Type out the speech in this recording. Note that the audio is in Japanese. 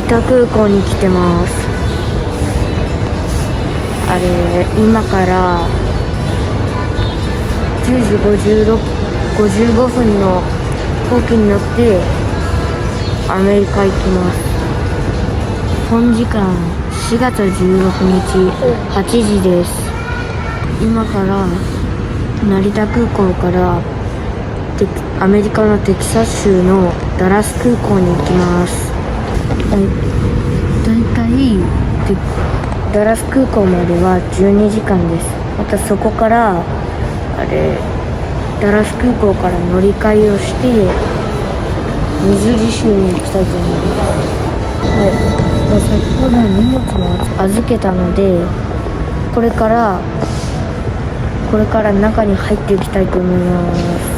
田空港に来てます。今から10時55分の飛行機に乗ってアメリカ行きます。本時間4月16日8時です。今から成田空港からアメリカのテキサス州のダラス空港に行きます。だいたいダラス空港までは12時間です。またそこからダラス空港から乗り換えをしてミズーリ州に行きたいと思います。先ほど荷物も預けたのでこれから中に入っていきたいと思います。